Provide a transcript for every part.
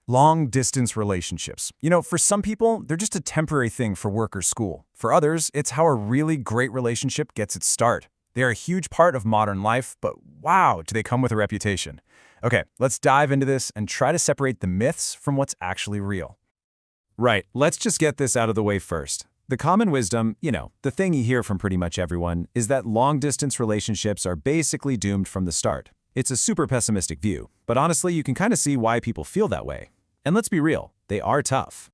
Long-distance relationships. You know, for some people, they're just a temporary thing for work or school. For others, it's how a really great relationship gets its start. They are a huge part of modern life, but wow, do they come with a reputation. Okay, let's dive into this and try to separate the myths from what's actually real. Right, let's just get this out of the way first. The common wisdom, the thing you hear from pretty much everyone, is that long-distance relationships are basically doomed from the start. It's a super pessimistic view, but honestly, you can kind of see why people feel that way. And let's be real, they are tough.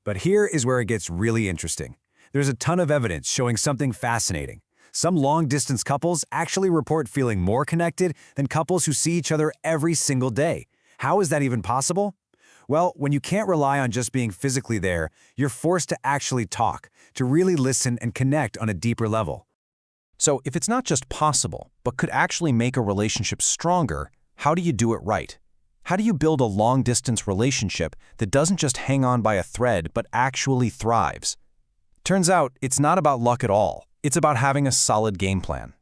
But here is where it gets really interesting. There's a ton of evidence showing something fascinating. Some long-distance couples actually report feeling more connected than couples who see each other every single day. How is that even possible? Well, when you can't rely on just being physically there, you're forced to actually talk, to really listen and connect on a deeper level. So if it's not just possible, but could actually make a relationship stronger, how do you do it right? How do you build a long-distance relationship that doesn't just hang on by a thread, but actually thrives? Turns out, it's not about luck at all. It's about having a solid game plan.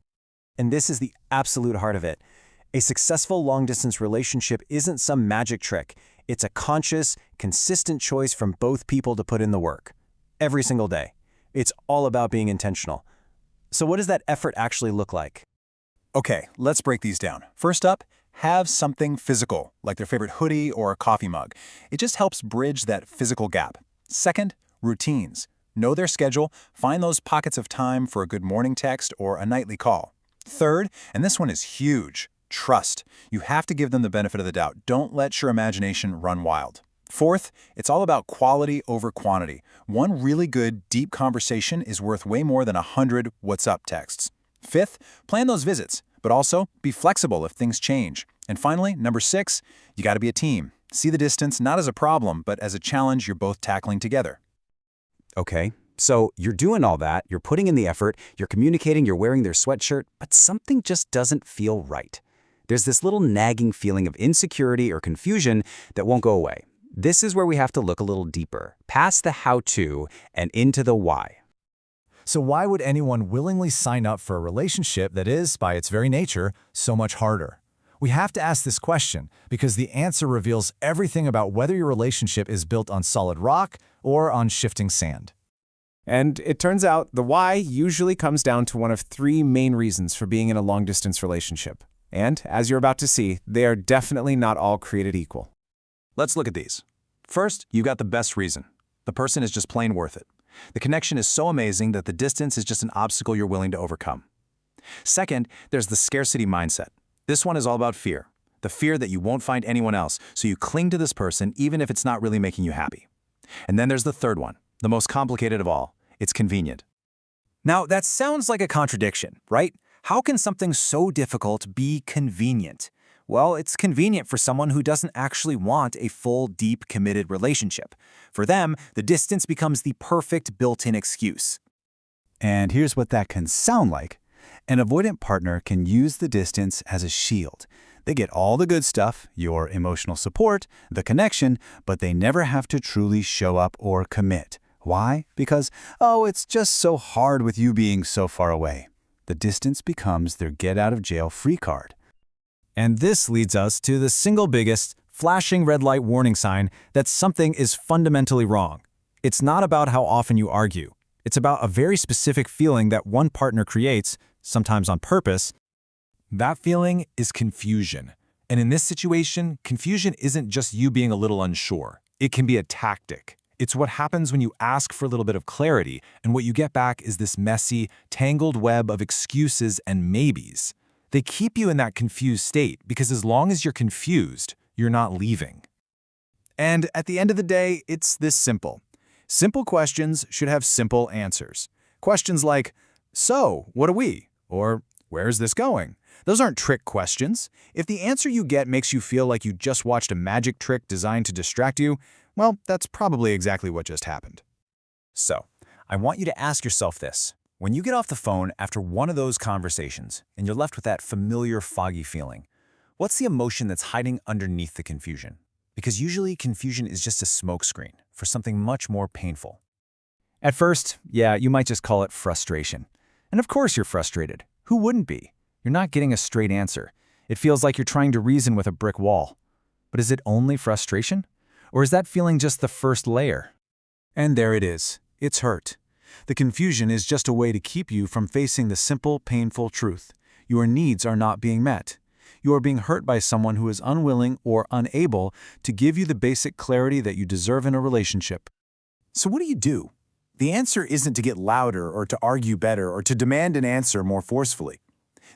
And this is the absolute heart of it. A successful long-distance relationship isn't some magic trick. It's a conscious, consistent choice from both people to put in the work. Every single day. It's all about being intentional. So what does that effort actually look like? Okay, let's break these down. First up, have something physical, like their favorite hoodie or a coffee mug. It just helps bridge that physical gap. Second, routines. Know their schedule, find those pockets of time for a good morning text or a nightly call. Third, and this one is huge, trust. You have to give them the benefit of the doubt. Don't let your imagination run wild. Fourth, it's all about quality over quantity. One really good, deep conversation is worth way more than 100 "what's up" texts. Fifth, plan those visits, but also be flexible if things change. And finally, number 6, you got to be a team. See the distance not as a problem, but as a challenge you're both tackling together. Okay, so you're doing all that, you're putting in the effort, you're communicating, you're wearing their sweatshirt, but something just doesn't feel right. There's this little nagging feeling of insecurity or confusion that won't go away. This is where we have to look a little deeper, past the how-to and into the why. So why would anyone willingly sign up for a relationship that is, by its very nature, so much harder? We have to ask this question because the answer reveals everything about whether your relationship is built on solid rock or on shifting sand. And it turns out the why usually comes down to one of 3 main reasons for being in a long-distance relationship. And, as you're about to see, they are definitely not all created equal. Let's look at these. First, you got the best reason. The person is just plain worth it. The connection is so amazing that the distance is just an obstacle you're willing to overcome. Second, there's the scarcity mindset. This one is all about fear. The fear that you won't find anyone else, so you cling to this person even if it's not really making you happy. And then there's the third one, the most complicated of all. It's convenient. Now, that sounds like a contradiction, right? How can something so difficult be convenient? Well, it's convenient for someone who doesn't actually want a full, deep, committed relationship. For them, the distance becomes the perfect built-in excuse. And here's what that can sound like. An avoidant partner can use the distance as a shield. They get all the good stuff, your emotional support, the connection, but they never have to truly show up or commit. Why? Because, it's just so hard with you being so far away. The distance becomes their get-out-of-jail-free card. And this leads us to the single biggest, flashing red light warning sign that something is fundamentally wrong. It's not about how often you argue. It's about a very specific feeling that one partner creates, sometimes on purpose. That feeling is confusion. And in this situation, confusion isn't just you being a little unsure. It can be a tactic. It's what happens when you ask for a little bit of clarity, and what you get back is this messy, tangled web of excuses and maybes. They keep you in that confused state because as long as you're confused, you're not leaving. And at the end of the day, it's this simple. Simple questions should have simple answers. Questions like, so, what are we? Or, where's this going? Those aren't trick questions. If the answer you get makes you feel like you just watched a magic trick designed to distract you, well, that's probably exactly what just happened. So, I want you to ask yourself this. When you get off the phone after one of those conversations and you're left with that familiar foggy feeling, what's the emotion that's hiding underneath the confusion? Because usually confusion is just a smokescreen for something much more painful. At first, you might just call it frustration. And of course you're frustrated. Who wouldn't be? You're not getting a straight answer. It feels like you're trying to reason with a brick wall. But is it only frustration? Or is that feeling just the first layer? And there it is. It's hurt. The confusion is just a way to keep you from facing the simple, painful truth. Your needs are not being met. You are being hurt by someone who is unwilling or unable to give you the basic clarity that you deserve in a relationship. So what do? The answer isn't to get louder or to argue better or to demand an answer more forcefully.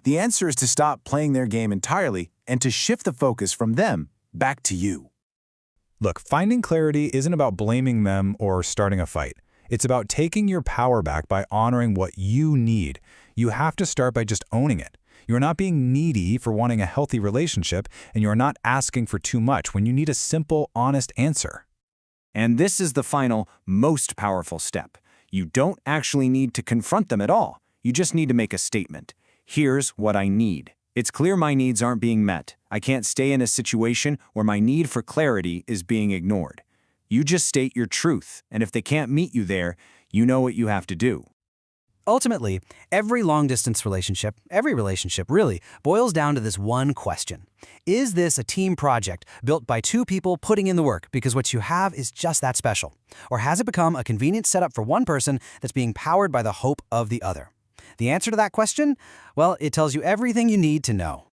The answer is to stop playing their game entirely and to shift the focus from them back to you. Look, finding clarity isn't about blaming them or starting a fight. It's about taking your power back by honoring what you need. You have to start by just owning it. You're not being needy for wanting a healthy relationship, and you're not asking for too much when you need a simple, honest answer. And this is the final, most powerful step. You don't actually need to confront them at all. You just need to make a statement. Here's what I need. It's clear my needs aren't being met. I can't stay in a situation where my need for clarity is being ignored. You just state your truth, and if they can't meet you there, you know what you have to do. Ultimately, every long-distance relationship, every relationship really, boils down to this one question. Is this a team project built by two people putting in the work because what you have is just that special? Or has it become a convenient setup for one person that's being powered by the hope of the other? The answer to that question? Well, it tells you everything you need to know.